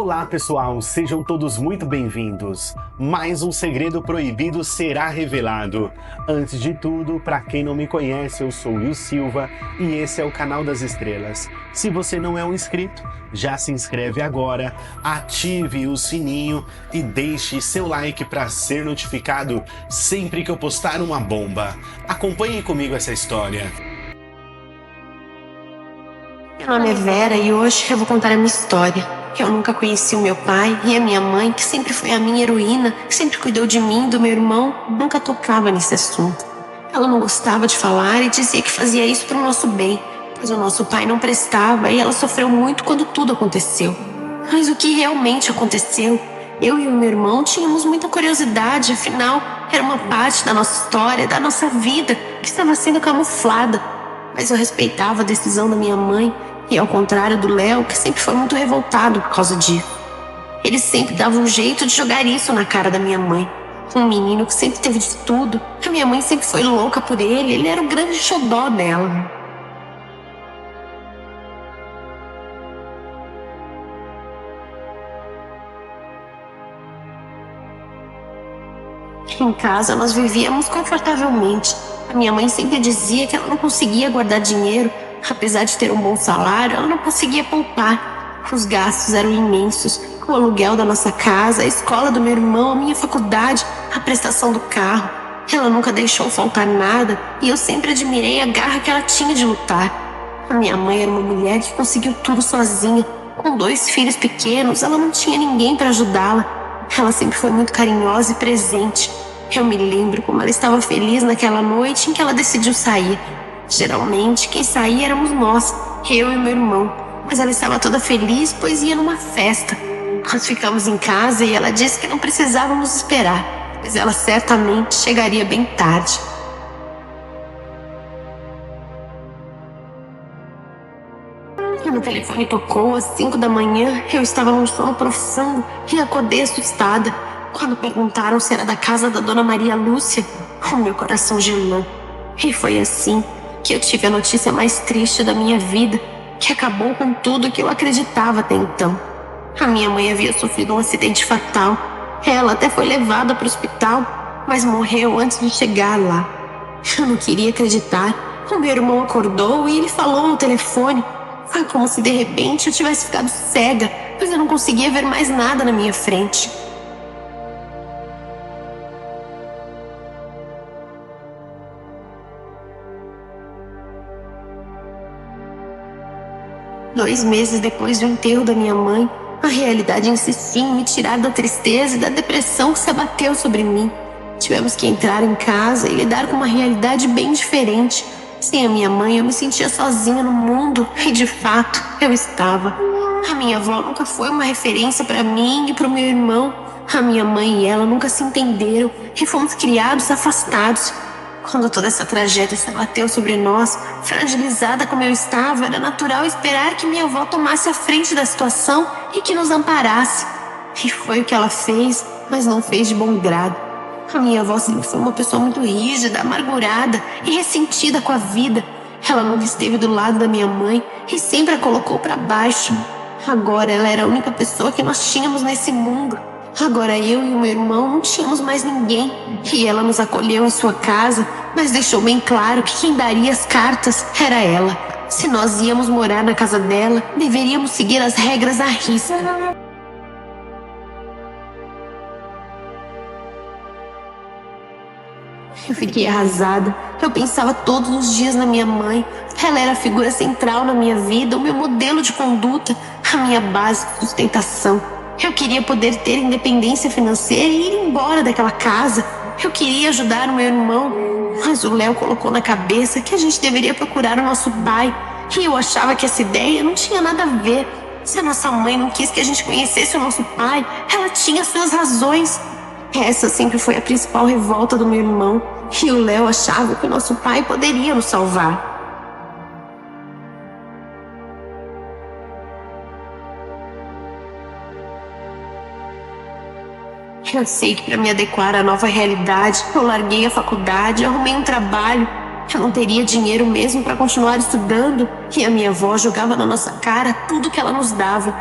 Olá pessoal, sejam todos muito bem-vindos. Mais um segredo proibido será revelado. Antes de tudo, para quem não me conhece, eu sou Will Silva e esse é o Canal das Estrelas. Se você não é um inscrito, já se inscreve agora, ative o sininho e deixe seu like para ser notificado sempre que eu postar uma bomba. Acompanhe comigo essa história. Meu nome é Vera e hoje eu vou contar a minha história. Eu nunca conheci o meu pai e a minha mãe, que sempre foi a minha heroína, que sempre cuidou de mim e do meu irmão, nunca tocava nesse assunto. Ela não gostava de falar e dizia que fazia isso para o nosso bem, pois o nosso pai não prestava e ela sofreu muito quando tudo aconteceu. Mas o que realmente aconteceu? Eu e o meu irmão tínhamos muita curiosidade, afinal, era uma parte da nossa história, da nossa vida, que estava sendo camuflada. Mas eu respeitava a decisão da minha mãe, e ao contrário do Léo, que sempre foi muito revoltado por causa disso. Ele sempre dava um jeito de jogar isso na cara da minha mãe. Um menino que sempre teve de tudo. A minha mãe sempre foi louca por ele era o grande xodó dela. Em casa nós vivíamos confortavelmente. A minha mãe sempre dizia que ela não conseguia guardar dinheiro. Apesar de ter um bom salário, ela não conseguia poupar. Os gastos eram imensos. O aluguel da nossa casa, a escola do meu irmão, a minha faculdade, a prestação do carro. Ela nunca deixou faltar nada e eu sempre admirei a garra que ela tinha de lutar. A minha mãe era uma mulher que conseguiu tudo sozinha. Com 2 filhos pequenos, ela não tinha ninguém para ajudá-la. Ela sempre foi muito carinhosa e presente. Eu me lembro como ela estava feliz naquela noite em que ela decidiu sair. Geralmente, quem saía éramos nós, eu e meu irmão. Mas ela estava toda feliz, pois ia numa festa. Nós ficamos em casa e ela disse que não precisávamos esperar, pois ela certamente chegaria bem tarde. Quando o telefone tocou às 5 da manhã, eu estava num sono profundo e acordei assustada. Quando perguntaram se era da casa da Dona Maria Lúcia, o meu coração gelou. E foi assim que eu tive a notícia mais triste da minha vida, que acabou com tudo que eu acreditava até então. A minha mãe havia sofrido um acidente fatal. Ela até foi levada para o hospital, mas morreu antes de chegar lá. Eu não queria acreditar. O meu irmão acordou e ele falou no telefone. Foi como se de repente eu tivesse ficado cega, pois eu não conseguia ver mais nada na minha frente. Dois meses depois do enterro da minha mãe, a realidade insistia em me tirar da tristeza e da depressão que se abateu sobre mim. Tivemos que entrar em casa e lidar com uma realidade bem diferente. Sem a minha mãe, eu me sentia sozinha no mundo e, de fato, eu estava. A minha avó nunca foi uma referência para mim e para o meu irmão. A minha mãe e ela nunca se entenderam e fomos criados afastados. Quando toda essa tragédia se abateu sobre nós, fragilizada como eu estava, era natural esperar que minha avó tomasse a frente da situação e que nos amparasse. E foi o que ela fez, mas não fez de bom grado. A minha avó sempre foi uma pessoa muito rígida, amargurada e ressentida com a vida. Ela nunca esteve do lado da minha mãe e sempre a colocou para baixo. Agora ela era a única pessoa que nós tínhamos nesse mundo. Agora eu e o meu irmão não tínhamos mais ninguém. E ela nos acolheu em sua casa, mas deixou bem claro que quem daria as cartas era ela. Se nós íamos morar na casa dela, deveríamos seguir as regras à risca. Eu fiquei arrasada. Eu pensava todos os dias na minha mãe. Ela era a figura central na minha vida, o meu modelo de conduta, a minha base de sustentação. Eu queria poder ter independência financeira e ir embora daquela casa. Eu queria ajudar o meu irmão, mas o Léo colocou na cabeça que a gente deveria procurar o nosso pai. E eu achava que essa ideia não tinha nada a ver. Se a nossa mãe não quis que a gente conhecesse o nosso pai, ela tinha suas razões. Essa sempre foi a principal revolta do meu irmão. E o Léo achava que o nosso pai poderia nos salvar. Eu sei que para me adequar à nova realidade, eu larguei a faculdade, arrumei um trabalho. Eu não teria dinheiro mesmo para continuar estudando. E a minha avó jogava na nossa cara tudo que ela nos dava.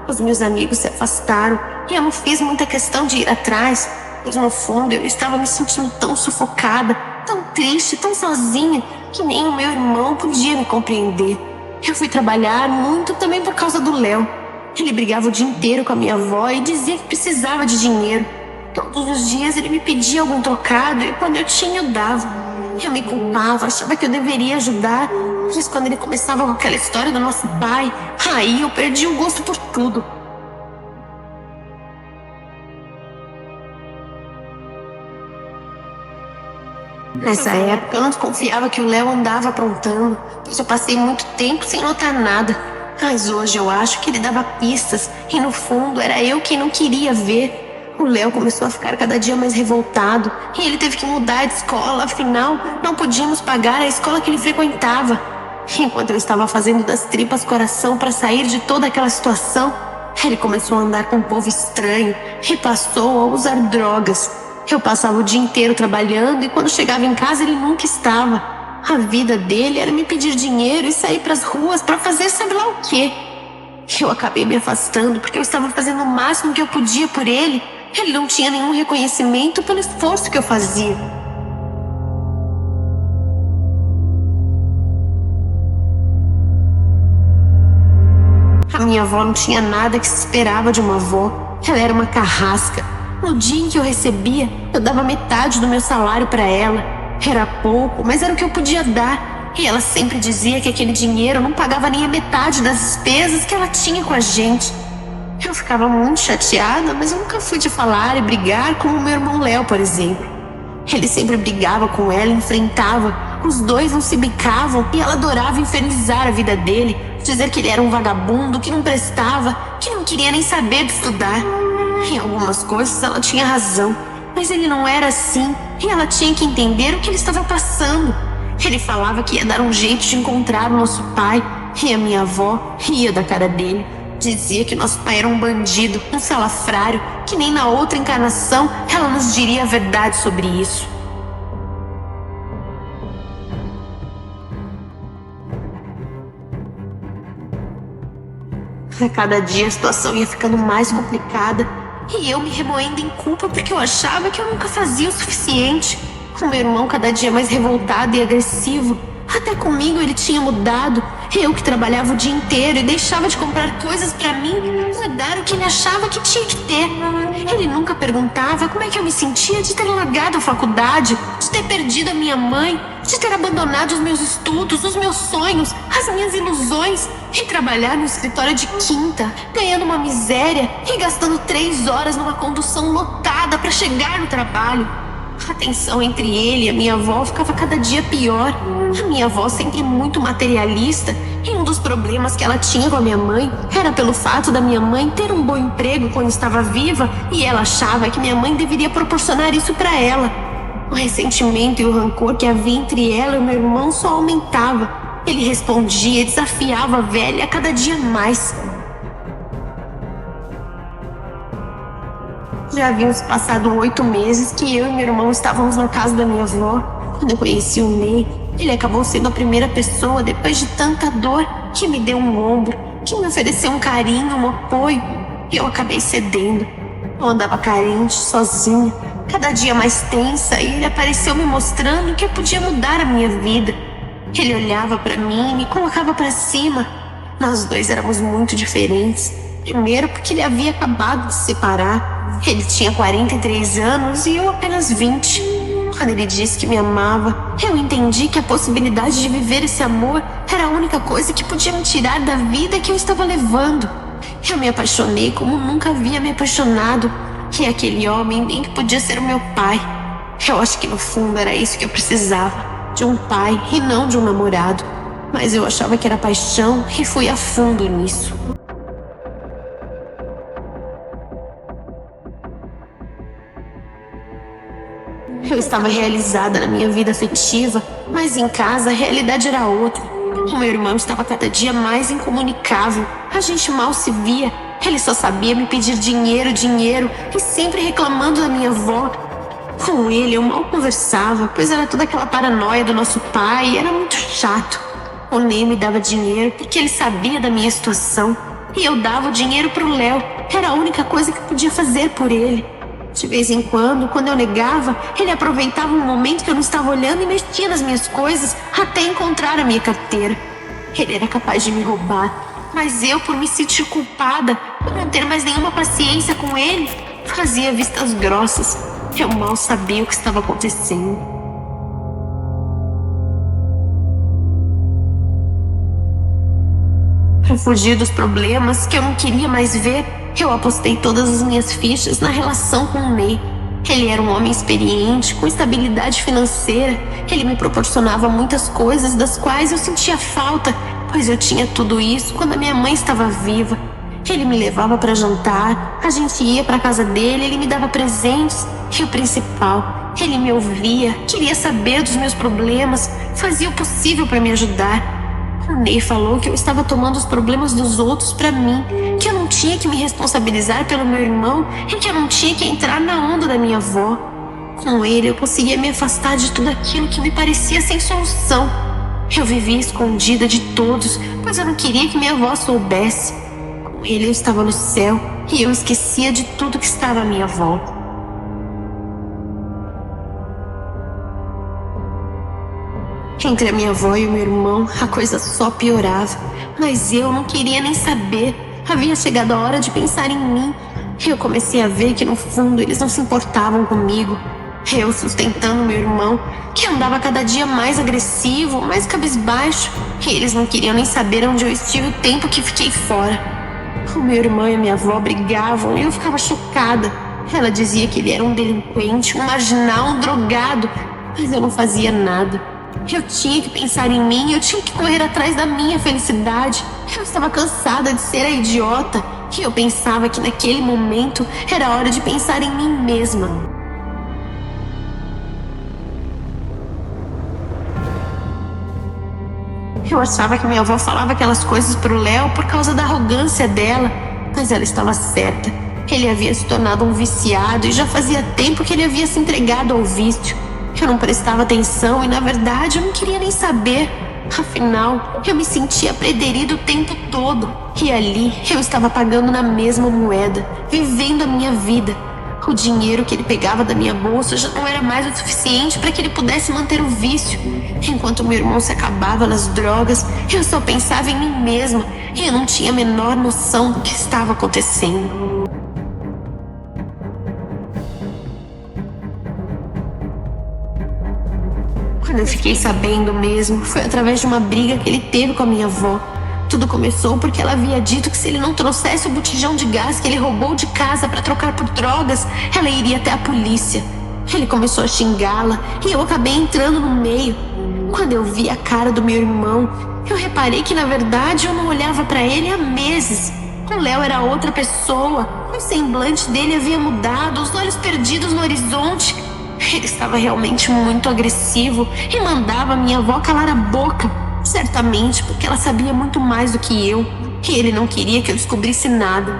Os meus amigos se afastaram e eu não fiz muita questão de ir atrás, pois no fundo eu estava me sentindo tão sufocada, tão triste, tão sozinha, que nem o meu irmão podia me compreender. Eu fui trabalhar muito também por causa do Léo. Ele brigava o dia inteiro com a minha avó e dizia que precisava de dinheiro. Todos os dias ele me pedia algum trocado e quando eu tinha eu dava. Eu me culpava, achava que eu deveria ajudar, mas quando ele começava com aquela história do nosso pai, aí eu perdi o gosto por tudo. Nessa época eu não desconfiava que o Léo andava aprontando, pois eu passei muito tempo sem notar nada. Mas hoje eu acho que ele dava pistas e no fundo era eu quem não queria ver. O Léo começou a ficar cada dia mais revoltado e ele teve que mudar de escola, afinal não podíamos pagar a escola que ele frequentava. Enquanto eu estava fazendo das tripas coração para sair de toda aquela situação, ele começou a andar com um povo estranho e passou a usar drogas. Eu passava o dia inteiro trabalhando e quando chegava em casa ele nunca estava. A vida dele era me pedir dinheiro e sair para as ruas para fazer sabe lá o quê. Eu acabei me afastando porque eu estava fazendo o máximo que eu podia por ele. Ele não tinha nenhum reconhecimento pelo esforço que eu fazia. A minha avó não tinha nada que se esperava de uma avó. Ela era uma carrasca. No dia em que eu recebia, eu dava metade do meu salário para ela. Era pouco, mas era o que eu podia dar. E ela sempre dizia que aquele dinheiro não pagava nem a metade das despesas que ela tinha com a gente. Eu ficava muito chateada, mas eu nunca fui de falar e brigar como o meu irmão Léo, por exemplo. Ele sempre brigava com ela, enfrentava. Os dois não se bicavam e ela adorava infernizar a vida dele, dizer que ele era um vagabundo, que não prestava, que não queria nem saber de estudar. Em algumas coisas ela tinha razão, mas ele não era assim e ela tinha que entender o que ele estava passando. Ele falava que ia dar um jeito de encontrar o nosso pai e a minha avó ria da cara dele. Dizia que nosso pai era um bandido, um salafrário, que nem na outra encarnação ela nos diria a verdade sobre isso. A cada dia a situação ia ficando mais complicada e eu me remoendo em culpa porque eu achava que eu nunca fazia o suficiente. O meu irmão cada dia mais revoltado e agressivo. Até comigo ele tinha mudado. Eu que trabalhava o dia inteiro e deixava de comprar coisas pra mim pra dar o que ele achava que tinha que ter. Ele nunca perguntava como é que eu me sentia de ter largado a faculdade, de ter perdido a minha mãe, de ter abandonado os meus estudos, os meus sonhos, as minhas ilusões e trabalhar no escritório de quinta, ganhando uma miséria e gastando 3 horas numa condução lotada pra chegar no trabalho. A tensão entre ele e a minha avó ficava cada dia pior. A minha avó sempre muito materialista e um dos problemas que ela tinha com a minha mãe era pelo fato da minha mãe ter um bom emprego quando estava viva e ela achava que minha mãe deveria proporcionar isso para ela. O ressentimento e o rancor que havia entre ela e o meu irmão só aumentava. Ele respondia e desafiava a velha a cada dia mais. Já haviam se passado 8 meses que eu e meu irmão estávamos na casa da minha avó. Quando eu conheci o Ney, ele acabou sendo a primeira pessoa, depois de tanta dor, que me deu um ombro, que me ofereceu um carinho, um apoio. E eu acabei cedendo. Eu andava carente, sozinha, cada dia mais tensa, e ele apareceu me mostrando que eu podia mudar a minha vida. Ele olhava pra mim e me colocava pra cima. Nós dois éramos muito diferentes. Primeiro porque ele havia acabado de se separar. Ele tinha 43 anos e eu apenas 20. Quando ele disse que me amava, eu entendi que a possibilidade de viver esse amor era a única coisa que podia me tirar da vida que eu estava levando. Eu me apaixonei como nunca havia me apaixonado. E aquele homem nem que podia ser o meu pai. Eu acho que no fundo era isso que eu precisava. De um pai e não de um namorado. Mas eu achava que era paixão e fui a fundo nisso. Eu estava realizada na minha vida afetiva, mas em casa a realidade era outra. O meu irmão estava cada dia mais incomunicável. A gente mal se via. Ele só sabia me pedir dinheiro, dinheiro e sempre reclamando da minha avó. Com ele eu mal conversava, pois era toda aquela paranoia do nosso pai e era muito chato. O Ney me dava dinheiro porque ele sabia da minha situação e eu dava o dinheiro pro Léo. Era a única coisa que eu podia fazer por ele. De vez em quando eu negava, ele aproveitava um momento que eu não estava olhando e mexia nas minhas coisas até encontrar a minha carteira. Ele era capaz de me roubar, mas eu, por me sentir culpada, por não ter mais nenhuma paciência com ele, fazia vistas grossas. Eu mal sabia o que estava acontecendo. Para fugir dos problemas que eu não queria mais ver, eu apostei todas as minhas fichas na relação com o Ney. Ele era um homem experiente, com estabilidade financeira. Ele me proporcionava muitas coisas das quais eu sentia falta, pois eu tinha tudo isso quando a minha mãe estava viva. Ele me levava para jantar, a gente ia para casa dele, ele me dava presentes e o principal, ele me ouvia, queria saber dos meus problemas, fazia o possível para me ajudar. O Ney falou que eu estava tomando os problemas dos outros pra mim, que eu não tinha que me responsabilizar pelo meu irmão e que eu não tinha que entrar na onda da minha avó. Com ele eu conseguia me afastar de tudo aquilo que me parecia sem solução. Eu vivia escondida de todos, pois eu não queria que minha avó soubesse. Com ele eu estava no céu e eu esquecia de tudo que estava à minha volta. Entre a minha avó e o meu irmão, a coisa só piorava. Mas eu não queria nem saber. Havia chegado a hora de pensar em mim. Eu comecei a ver que no fundo eles não se importavam comigo. Eu sustentando meu irmão, que andava cada dia mais agressivo, mais cabisbaixo. E eles não queriam nem saber onde eu estive o tempo que fiquei fora. O meu irmão e a minha avó brigavam e eu ficava chocada. Ela dizia que ele era um delinquente, um marginal, um drogado. Mas eu não fazia nada. Eu tinha que pensar em mim, eu tinha que correr atrás da minha felicidade. Eu estava cansada de ser a idiota. E eu pensava que naquele momento era hora de pensar em mim mesma. Eu achava que minha avó falava aquelas coisas pro Léo por causa da arrogância dela. Mas ela estava certa. Ele havia se tornado um viciado e já fazia tempo que ele havia se entregado ao vício. Eu não prestava atenção e, na verdade, eu não queria nem saber. Afinal, eu me sentia preterido o tempo todo. E ali, eu estava pagando na mesma moeda, vivendo a minha vida. O dinheiro que ele pegava da minha bolsa já não era mais o suficiente para que ele pudesse manter o vício. Enquanto meu irmão se acabava nas drogas, eu só pensava em mim mesma. E eu não tinha a menor noção do que estava acontecendo. Quando eu fiquei sabendo mesmo, foi através de uma briga que ele teve com a minha avó. Tudo começou porque ela havia dito que se ele não trouxesse o botijão de gás que ele roubou de casa para trocar por drogas, ela iria até a polícia. Ele começou a xingá-la e eu acabei entrando no meio. Quando eu vi a cara do meu irmão, eu reparei que na verdade eu não olhava para ele há meses. O Léo era outra pessoa, o semblante dele havia mudado, os olhos perdidos no horizonte. Ele estava realmente muito agressivo e mandava minha avó calar a boca. Certamente porque ela sabia muito mais do que eu. E ele não queria que eu descobrisse nada.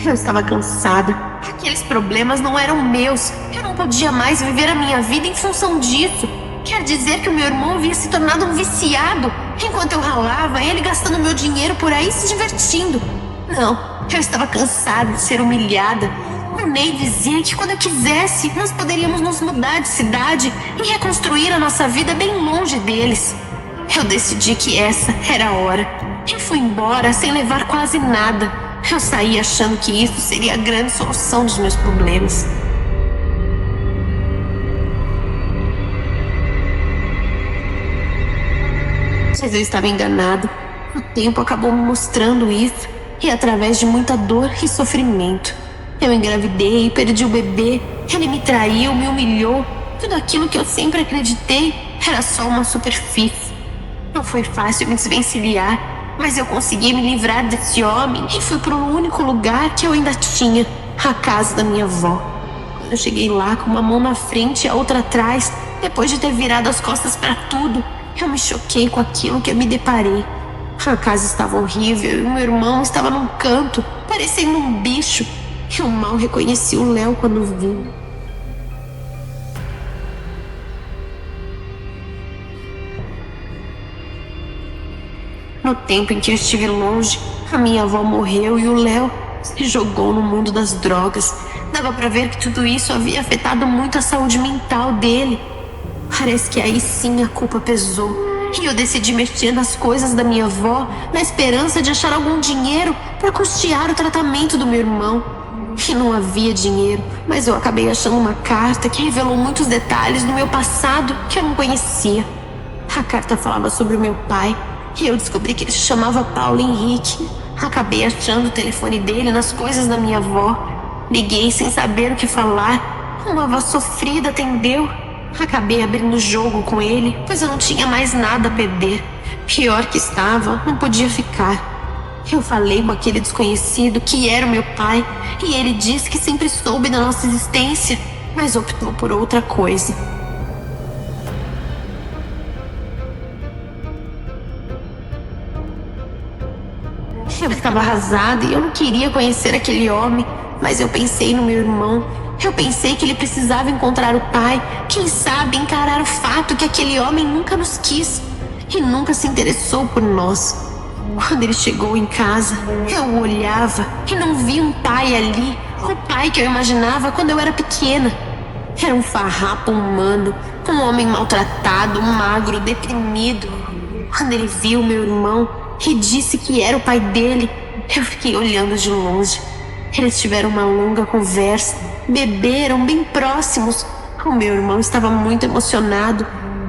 Eu estava cansada. Aqueles problemas não eram meus. Eu não podia mais viver a minha vida em função disso. Quer dizer que o meu irmão havia se tornado um viciado, enquanto eu ralava, ele gastando meu dinheiro por aí se divertindo. Não, eu estava cansada de ser humilhada. O Ney dizia que quando eu quisesse, nós poderíamos nos mudar de cidade e reconstruir a nossa vida bem longe deles. Eu decidi que essa era a hora. E fui embora sem levar quase nada. Eu saí achando que isso seria a grande solução dos meus problemas. Mas eu estava enganado. O tempo acabou me mostrando isso, e através de muita dor e sofrimento. Eu engravidei e perdi o bebê. Ele me traiu, me humilhou. Tudo aquilo que eu sempre acreditei era só uma superfície. Não foi fácil me desvencilhar, mas eu consegui me livrar desse homem e fui para o único lugar que eu ainda tinha, a casa da minha avó. Quando eu cheguei lá com uma mão na frente e a outra atrás, depois de ter virado as costas para tudo, eu me choquei com aquilo que eu me deparei. A casa estava horrível e o meu irmão estava num canto, parecendo um bicho. Eu mal reconheci o Léo quando vi. tempo em que eu estive longe, a minha avó morreu e o Léo se jogou no mundo das drogas. Dava pra ver que tudo isso havia afetado muito a saúde mental dele. Parece que aí sim a culpa pesou. E eu decidi mexer nas coisas da minha avó na esperança de achar algum dinheiro para custear o tratamento do meu irmão. E não havia dinheiro, mas eu acabei achando uma carta que revelou muitos detalhes do meu passado que eu não conhecia. A carta falava sobre o meu pai e eu descobri que ele se chamava Paulo Henrique. Acabei achando o telefone dele nas coisas da minha avó. Liguei sem saber o que falar. Uma voz sofrida atendeu. Acabei abrindo o jogo com ele, pois eu não tinha mais nada a perder. Pior que estava, não podia ficar. Eu falei com aquele desconhecido que era o meu pai e ele disse que sempre soube da nossa existência, mas optou por outra coisa. Eu estava arrasada e eu não queria conhecer aquele homem, mas eu pensei no meu irmão. Eu pensei que ele precisava encontrar o pai, quem sabe encarar o fato que aquele homem nunca nos quis e nunca se interessou por nós. Quando ele chegou em casa, eu o olhava e não vi um pai ali, o pai que eu imaginava quando eu era pequena. Era um farrapo humano, um homem maltratado, magro, deprimido. Quando ele viu meu irmão e disse que era o pai dele, eu fiquei olhando de longe. Eles tiveram uma longa conversa, beberam bem próximos. O meu irmão estava muito emocionado,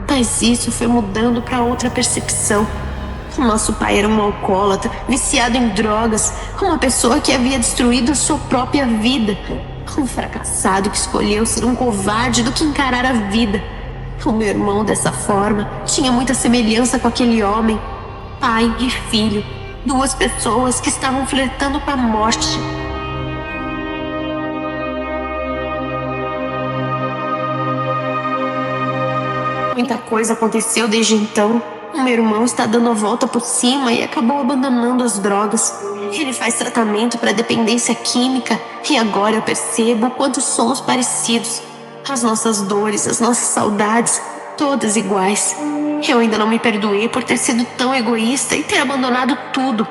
mas isso foi mudando para outra percepção. O nosso pai era um alcoólatra, viciado em drogas, uma pessoa que havia destruído a sua própria vida. Um fracassado que escolheu ser um covarde do que encarar a vida. O meu irmão, dessa forma, tinha muita semelhança com aquele homem. Pai e filho, duas pessoas que estavam flertando com a morte. Muita coisa aconteceu desde então. O meu irmão está dando a volta por cima e acabou abandonando as drogas. Ele faz tratamento para dependência química e agora eu percebo o quanto somos parecidos. As nossas dores, as nossas saudades, todas iguais. Eu ainda não me perdoei por ter sido tão egoísta e ter abandonado tudo.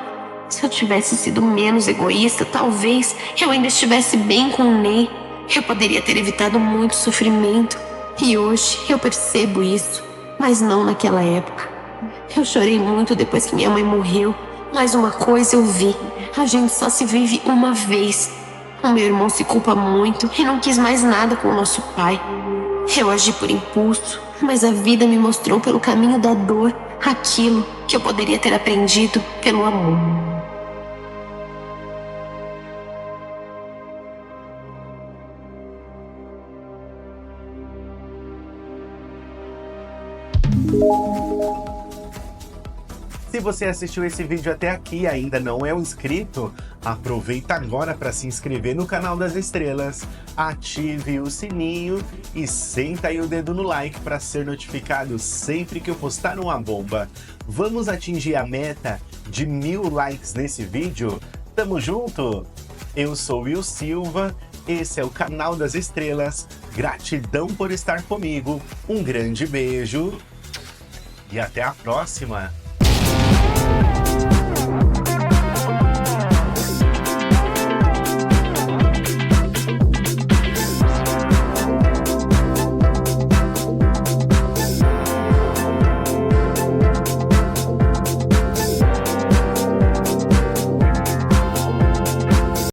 Se eu tivesse sido menos egoísta, talvez eu ainda estivesse bem com o Ney. Eu poderia ter evitado muito sofrimento. E hoje eu percebo isso, mas não naquela época. Eu chorei muito depois que minha mãe morreu, mas uma coisa eu vi: a gente só se vive uma vez. O meu irmão se culpa muito e não quis mais nada com o nosso pai. Eu agi por impulso, mas a vida me mostrou pelo caminho da dor aquilo que eu poderia ter aprendido pelo amor. Se você assistiu esse vídeo até aqui e ainda não é um inscrito, aproveita agora para se inscrever no canal das estrelas, ative o sininho e senta aí o dedo no like para ser notificado sempre que eu postar uma bomba. Vamos atingir a meta de 1000 likes nesse vídeo? Tamo junto? Eu sou Will Silva, esse é o canal das estrelas, gratidão por estar comigo, um grande beijo e até a próxima!